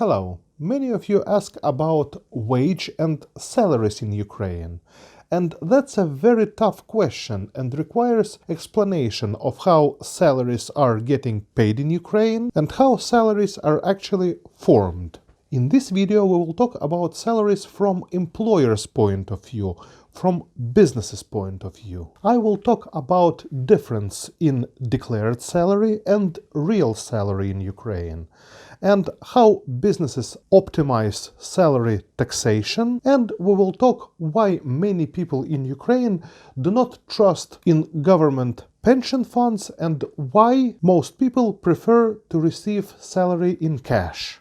Hello. Many of you ask about wage and salaries in Ukraine. And that's a very tough question and requires explanation of how salaries are getting paid in Ukraine and how salaries are actually formed. In this video we will talk about salaries from employer's point of view, from business's point of view. I will talk about difference in declared salary and real salary in Ukraine, and how businesses optimize salary taxation, and we will talk why many people in Ukraine do not trust in government pension funds and why most people prefer to receive salary in cash.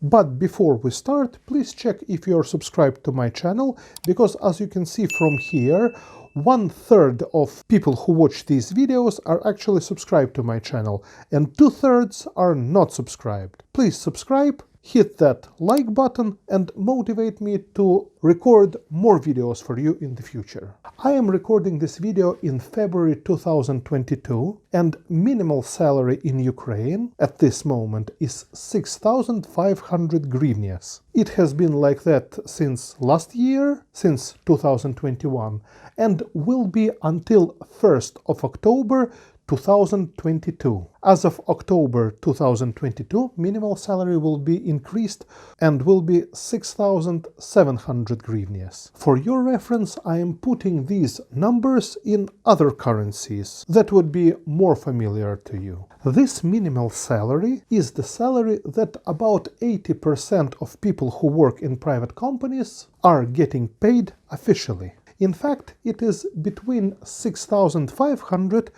But before we start, please check if you're subscribed to my channel, because as you can see from here, 1/3 of people who watch these videos are actually subscribed to my channel, and 2/3 are not subscribed. Please subscribe, hit that like button, and motivate me to record more videos for you in the future. I am recording this video in February 2022, and minimal salary in Ukraine at this moment is 6,500 hryvnias. It has been like that since last year, since 2021, and will be until 1st of October 2022. As of October 2022, minimal salary will be increased and will be 6,700 hryvnias. For your reference, I am putting these numbers in other currencies that would be more familiar to you. This minimal salary is the salary that about 80% of people who work in private companies are getting paid officially. In fact, it is between 6,500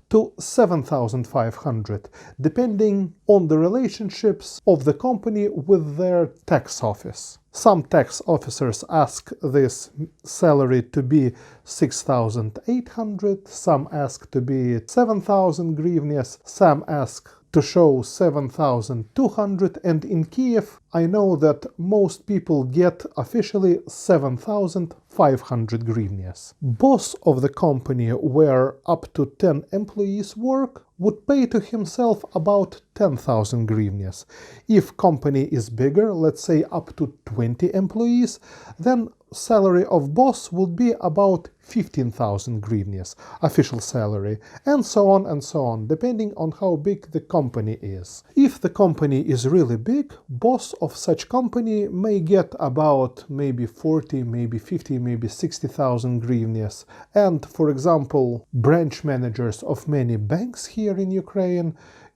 to 7,500, depending on the relationships of the company with their tax office. Some tax officers ask this salary to be 6,800, some ask to be 7,000 hryvnias, some ask to show 7,200, and in Kiev I know that most people get officially 7,500 hryvnias. Boss of the company where up to 10 employees work would pay to himself about 10,000 hryvnias. If company is bigger, let's say up to 20 employees, then salary of boss would be about 15,000 hryvnias, official salary, and so on, depending on how big the company is. If the company is really big, boss of such company may get about maybe 40, maybe 50, maybe 60,000 hryvnias. And for example, branch managers of many banks here in Ukraine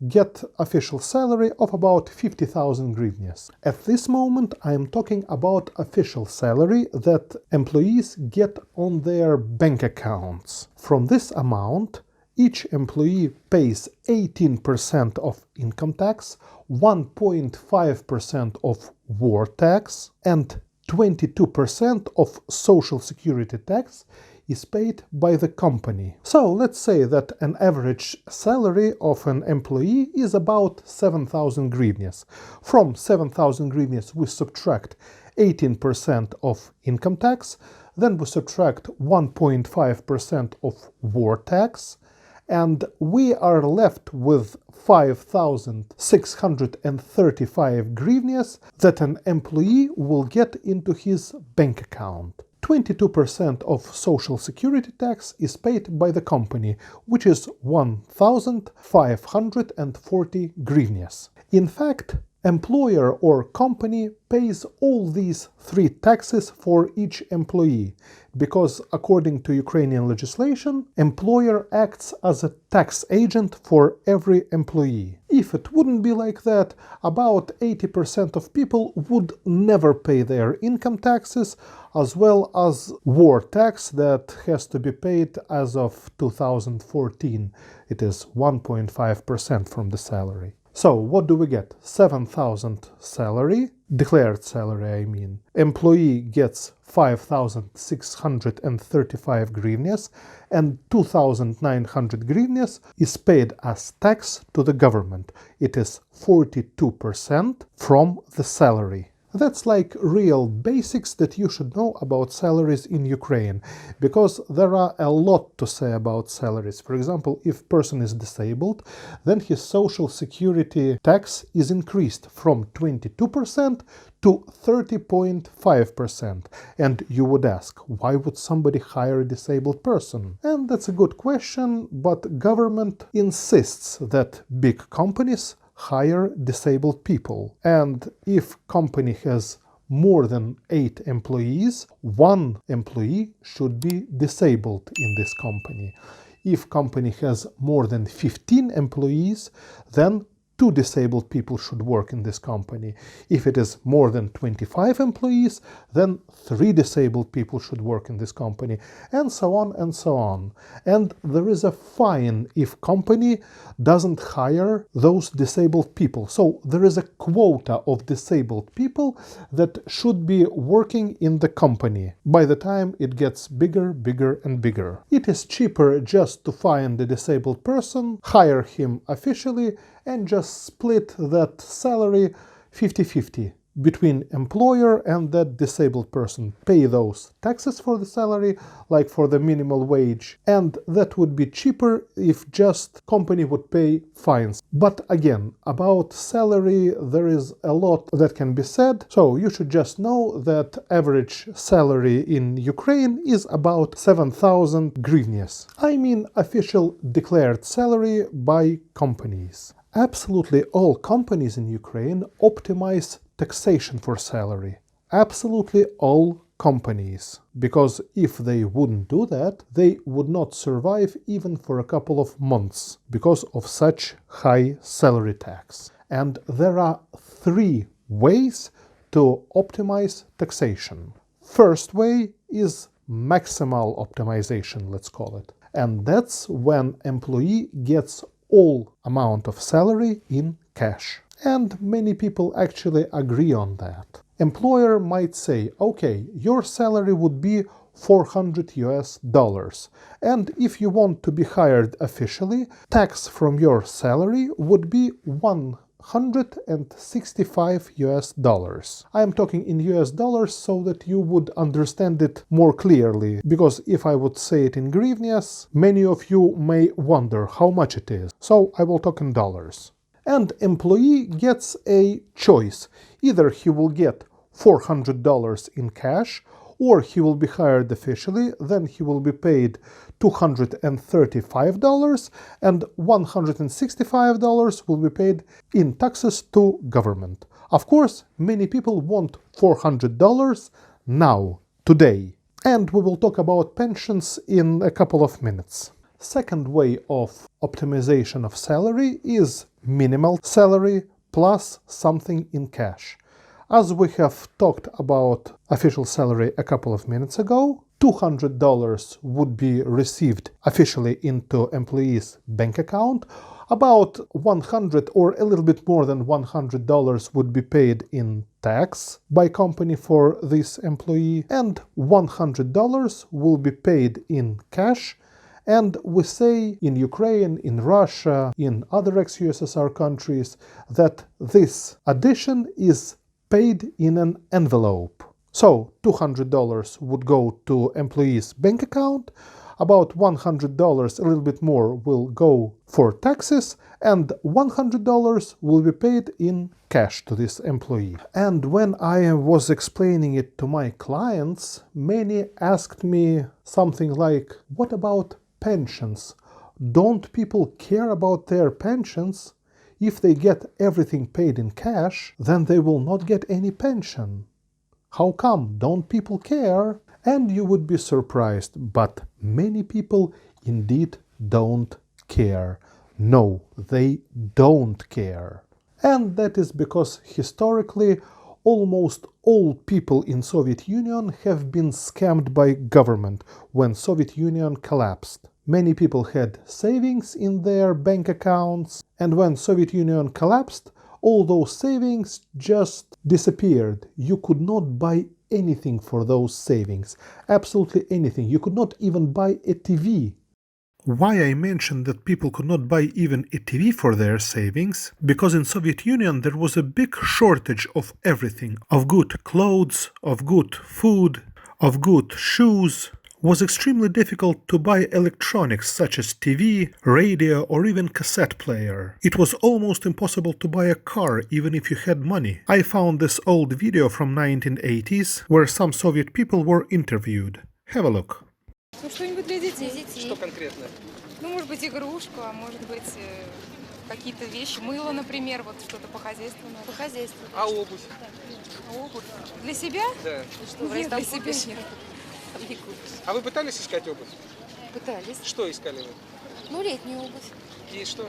get official salary of about 50,000 hryvnias. At this moment, I am talking about official salary that employees get on their bank accounts. From this amount, each employee pays 18% of income tax, 1.5% of war tax, and 22% of social security tax is paid by the company. So let's say that an average salary of an employee is about 7,000 hryvnias. From 7,000 hryvnias we subtract 18% of income tax, then we subtract 1.5% of war tax, and we are left with 5,635 hryvnias that an employee will get into his bank account. 22% of social security tax is paid by the company, which is 1,540 hryvnias. In fact, employer or company pays all these three taxes for each employee, because according to Ukrainian legislation, employer acts as a tax agent for every employee. If it wouldn't be like that, about 80% of people would never pay their income taxes, as well as war tax that has to be paid as of 2014. It is 1.5% from the salary. So what do we get? 7,000 salary, declared salary I mean. Employee gets 5,635 hryvnias, and 2,900 hryvnias is paid as tax to the government. It is 42% from the salary. That's like real basics that you should know about salaries in Ukraine, because there are a lot to say about salaries. For example, if person is disabled, then his social security tax is increased from 22% to 30.5%. And you would ask, why would somebody hire a disabled person? And that's a good question, but government insists that big companies hire disabled people. And if company has more than 8 employees, 1 employee should be disabled in this company. If company has more than 15 employees, then 2 disabled people should work in this company. If it is more than 25 employees, then 3 disabled people should work in this company, and so on and so on. And there is a fine if company doesn't hire those disabled people. So there is a quota of disabled people that should be working in the company. By the time it gets bigger, bigger and bigger. It is cheaper just to find a disabled person, hire him officially, and just split that salary 50-50 between employer and that disabled person. Pay those taxes for the salary, like for the minimal wage, and that would be cheaper if just company would pay fines. But again, about salary there is a lot that can be said, so you should just know that average salary in Ukraine is about 7,000 hryvnias. I mean official declared salary by companies. Absolutely all companies in Ukraine optimize taxation for salary. Absolutely all companies. Because if they wouldn't do that, they would not survive even for a couple of months because of such high salary tax. And there are 3 ways to optimize taxation. First way is maximal optimization, let's call it. And that's when employee gets all amount of salary in cash. And many people actually agree on that. Employer might say, okay, your salary would be $400, and if you want to be hired officially, tax from your salary would be $165. I am talking in US dollars so that you would understand it more clearly, because if I would say it in hryvnias, many of you may wonder how much it is. So I will talk in dollars. And employee gets a choice. Either he will get $400 in cash, or he will be hired officially, then he will be paid $235, and $165 will be paid in taxes to government. Of course, many people want $400 now, today. And we will talk about pensions in a couple of minutes. Second way of optimization of salary is minimal salary plus something in cash. As we have talked about official salary a couple of minutes ago, $200 would be received officially into employee's bank account. About $100 or a little bit more than $100 would be paid in tax by company for this employee, and $100 will be paid in cash. And we say in Ukraine, in Russia, in other ex-USSR countries that this addition is paid in an envelope. So $200 would go to employee's bank account, about $100, a little bit more, will go for taxes, and $100 will be paid in cash to this employee. And when I was explaining it to my clients, many asked me something like, what about pensions? Don't people care about their pensions? If they get everything paid in cash, then they will not get any pension. How come? Don't people care? And you would be surprised, but many people indeed don't care. No, they don't care. And that is because historically almost all people in Soviet Union have been scammed by government when Soviet Union collapsed. Many people had savings in their bank accounts, and when Soviet Union collapsed, all those savings just disappeared. You could not buy anything for those savings. Absolutely anything. You could not even buy a TV. Why I mentioned that people could not buy even a TV for their savings? Because in Soviet Union there was a big shortage of everything, of good clothes, of good food, of good shoes. Was extremely difficult to buy electronics such as TV, radio, or even cassette player. It was almost impossible to buy a car even if you had money. I found this old video from 1980s where some Soviet people were interviewed. Have a look. Ну, что-нибудь для детей. Что конкретно? Ну, может быть, игрушку, а может быть, какие-то вещи. Мыло, например, вот что-то по хозяйству надо. По хозяйству. А обувь? Обувь. Для себя? Да. Что, нет, для себя нет. А вы пытались искать обувь? Пытались. Что искали вы? Ну, летнюю обувь. И что?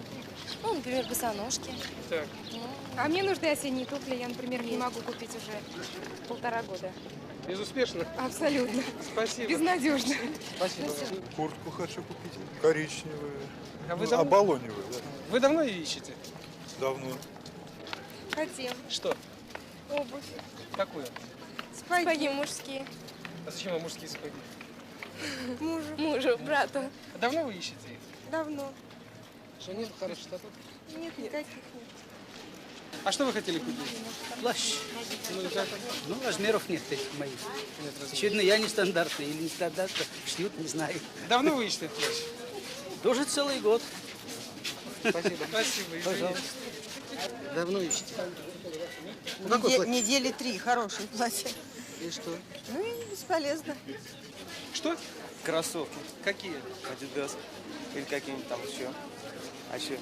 Ну, например, босоножки. Так. А мне нужны осенние туфли. Я, например, не могу купить уже 1,5 года. Безуспешно? Абсолютно. Спасибо. Безнадежно. Спасибо. Куртку хочу купить, коричневую, А вы оболоневую, да. Вы давно ее ищете? Давно. Хотим. Что? Обувь. Какую? Сапоги мужские. А зачем вам мужские сапоги? Мужу, брату. А давно вы ищете их? Давно. Что, нет хороших сапог? Нет, никаких нет. А что вы хотели купить? Плащ. Ну, и как? Ну, размеров нет этих моих. Нет, разве? Очевидно, я нестандартный или нестандартно шьют, не знаю. Давно вы ищете этот плащ? Тоже целый год. Спасибо. Спасибо. Извините. Пожалуйста. Давно ищете. Ну, какой плащ? Недели 3 хорошее платье. И что? Ну и бесполезно. Что? Кроссовки, Какие? Adidas или какие-нибудь там еще. А еще?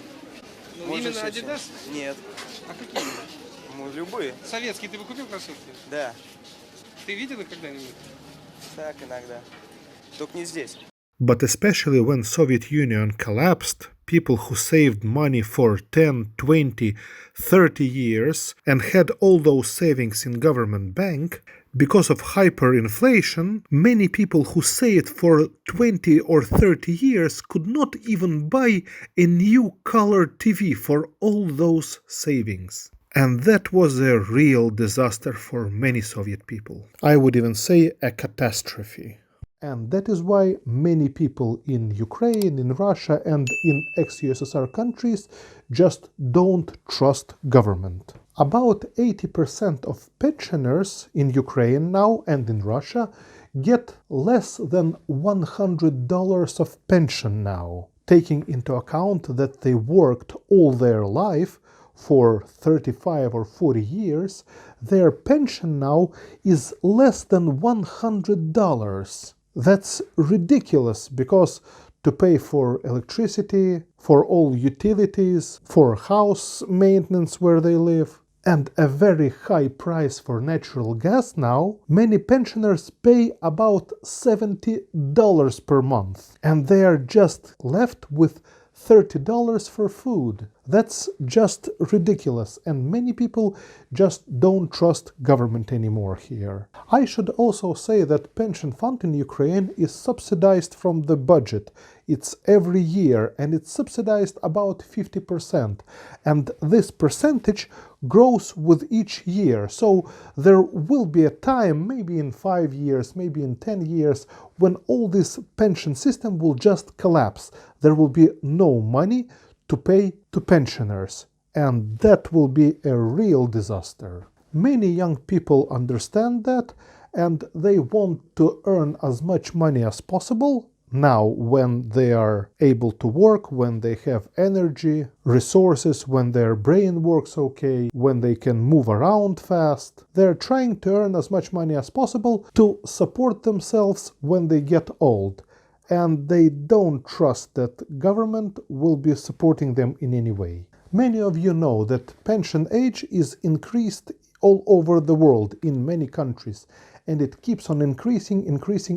Ну, Можно именно еще Adidas? Нет, А какие? ну любые, Советские ты бы купил кроссовки? да, Ты видел их когда-нибудь? так иногда. Только не здесь. But especially when Soviet Union collapsed, people who saved money for 10, 20, 30 years and had all those savings in government bank, because of hyperinflation, many people who saved for 20 or 30 years could not even buy a new color TV for all those savings. And that was a real disaster for many Soviet people. I would even say a catastrophe. And that is why many people in Ukraine, in Russia, and in ex-USSR countries just don't trust government. About 80% of pensioners in Ukraine now and in Russia get less than $100 of pension now, taking into account that they worked all their life for 35 or 40 years, their pension now is less than $100. That's ridiculous because to pay for electricity, for all utilities, for house maintenance where they live, and a very high price for natural gas now, many pensioners pay about $70 per month, and they are just left with $30 for food. That's just ridiculous, and many people just don't trust government anymore here. I should also say that pension fund in Ukraine is subsidized from the budget. It's every year, and it's subsidized about 50%, and this percentage grows with each year. So there will be a time, maybe in 5 years, maybe in 10 years, when all this pension system will just collapse. There will be no money to pay to pensioners, and that will be a real disaster. Many young people understand that, and they want to earn as much money as possible now when they are able to work, when they have energy, resources, when their brain works okay, when they can move around fast. They're trying to earn as much money as possible to support themselves when they get old. And they don't trust that government will be supporting them in any way. Many of you know that pension age is increased all over the world in many countries, and it keeps on increasing,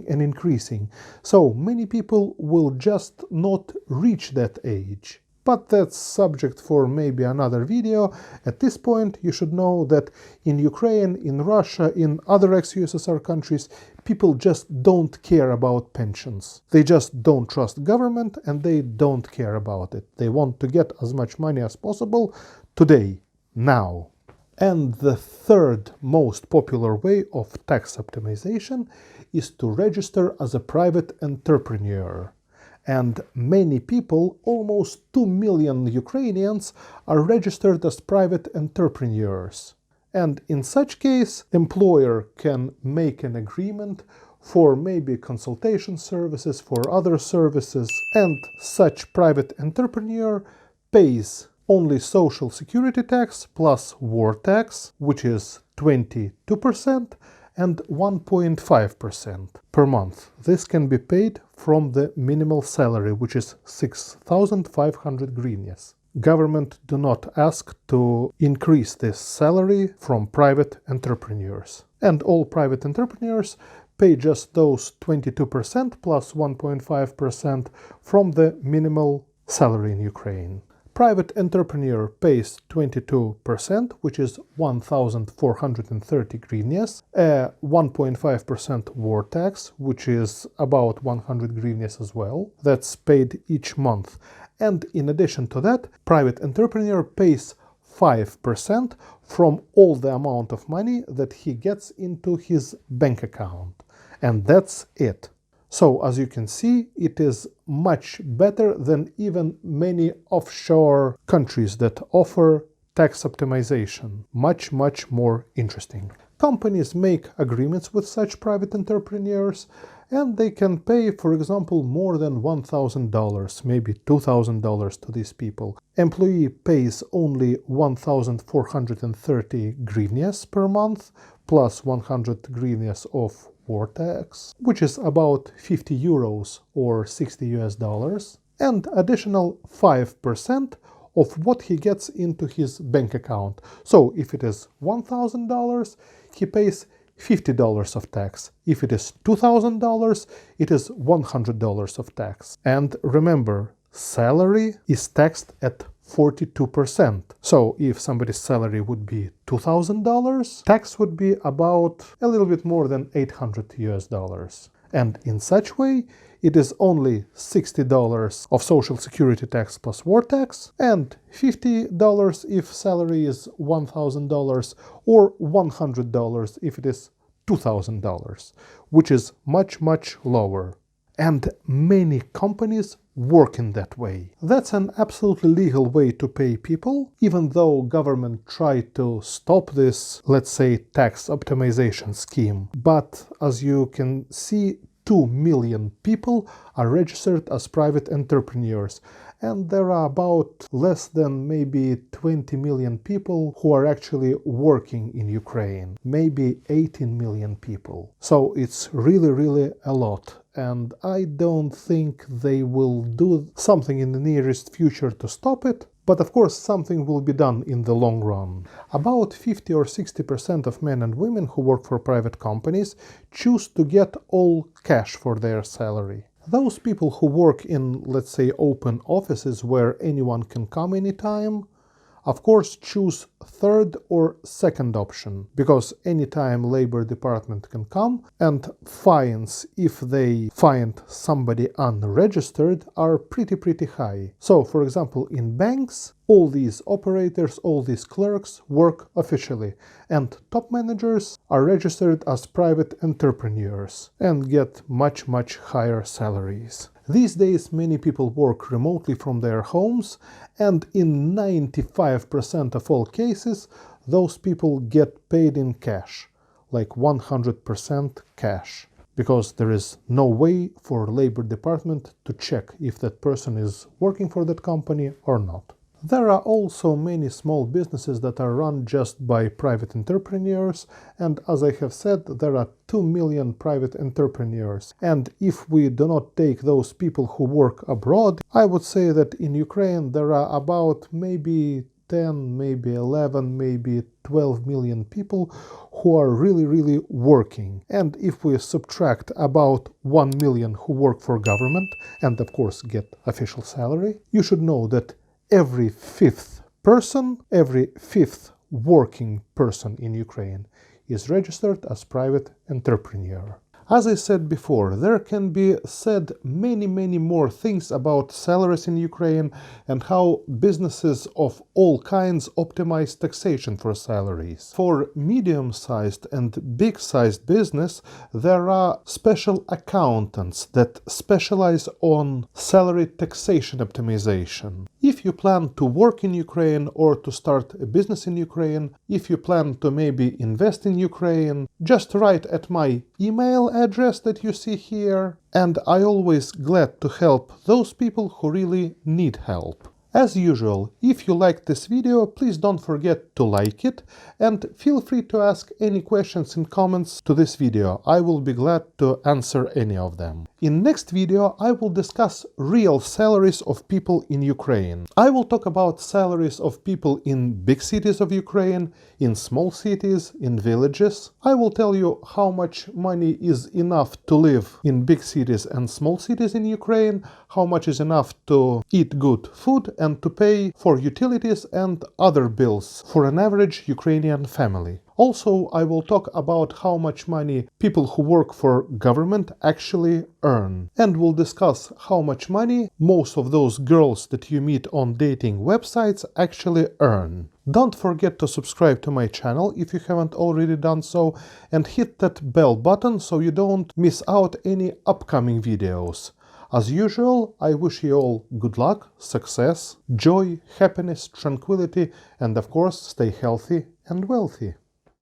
and increasing. So many people will just not reach that age. But that's subject for maybe another video. At this point, you should know that in Ukraine, in Russia, in other ex-USSR countries, people just don't care about pensions. They just don't trust government, and they don't care about it. They want to get as much money as possible today, now. And the third most popular way of tax optimization is to register as a private entrepreneur. And many people, almost 2 million Ukrainians, are registered as private entrepreneurs. And in such case, employer can make an agreement for maybe consultation services, for other services, and such private entrepreneur pays only social security tax plus war tax, which is 22%, and 1.5% per month. This can be paid from the minimal salary, which is 6,500 hryvnias. Government do not ask to increase this salary from private entrepreneurs. And all private entrepreneurs pay just those 22% plus 1.5% from the minimal salary in Ukraine. Private entrepreneur pays 22%, which is 1,430 hryvnias, a 1.5% war tax, which is about 100 hryvnias as well. That's paid each month. And in addition to that, private entrepreneur pays 5% from all the amount of money that he gets into his bank account. And that's it. So, as you can see, it is much better than even many offshore countries that offer tax optimization. Much more interesting. Companies make agreements with such private entrepreneurs, and they can pay, for example, more than $1,000, maybe $2,000 to these people. Employee pays only 1,430 hryvnias per month, plus 100 hryvnias of war tax, which is about 50 euros or 60 US dollars, and additional 5% of what he gets into his bank account. So if it is $1,000, he pays $50 of tax. If it is $2,000, it is $100 of tax. And remember, salary is taxed at 42%. So if somebody's salary would be $2,000, tax would be about a little bit more than 800 US dollars. And in such way, it is only $60 of social security tax plus war tax, and $50 if salary is $1,000, or $100 if it is $2,000, which is much lower. And many companies work in that way. That's an absolutely legal way to pay people, even though government tried to stop this, let's say, tax optimization scheme. But as you can see, 2 million people are registered as private entrepreneurs, and there are about less than maybe 20 million people who are actually working in Ukraine, maybe 18 million people. So it's really a lot, and I don't think they will do something in the nearest future to stop it. But of course, something will be done in the long run. About 50 or 60% of men and women who work for private companies choose to get all cash for their salary. Those people who work in, let's say, open offices where anyone can come anytime, of course, choose third or second option, because anytime Labor Department can come, and fines if they find somebody unregistered are pretty high. So, for example, in banks, all these operators, all these clerks work officially, and top managers are registered as private entrepreneurs and get much higher salaries. These days, many people work remotely from their homes, and in 95% of all cases, those people get paid in cash, like 100% cash, because there is no way for Labor Department to check if that person is working for that company or not. There are also many small businesses that are run just by private entrepreneurs, and as I have said, there are 2 million private entrepreneurs. And if we do not take those people who work abroad, I would say that in Ukraine there are about maybe 10, maybe 11, maybe 12 million people who are really working. And if we subtract about 1 million who work for government and of course get official salary, you should know that every fifth working person in Ukraine is registered as private entrepreneur. As I said before, there can be said many more things about salaries in Ukraine and how businesses of all kinds optimize taxation for salaries. For medium-sized and big-sized business, there are special accountants that specialize on salary taxation optimization. If you plan to work in Ukraine or to start a business in Ukraine, if you plan to maybe invest in Ukraine, just write at my email address that you see here, and I always glad to help those people who really need help. As usual, if you liked this video, please don't forget to like it and feel free to ask any questions in comments to this video. I will be glad to answer any of them. In next video, I will discuss real salaries of people in Ukraine. I will talk about salaries of people in big cities of Ukraine, in small cities, in villages. I will tell you how much money is enough to live in big cities and small cities in Ukraine, how much is enough to eat good food and to pay for utilities and other bills for an average Ukrainian family. Also, I will talk about how much money people who work for government actually earn. And we'll discuss how much money most of those girls that you meet on dating websites actually earn. Don't forget to subscribe to my channel if you haven't already done so, and hit that bell button so you don't miss out any upcoming videos. As usual, I wish you all good luck, success, joy, happiness, tranquility, and of course, stay healthy and wealthy.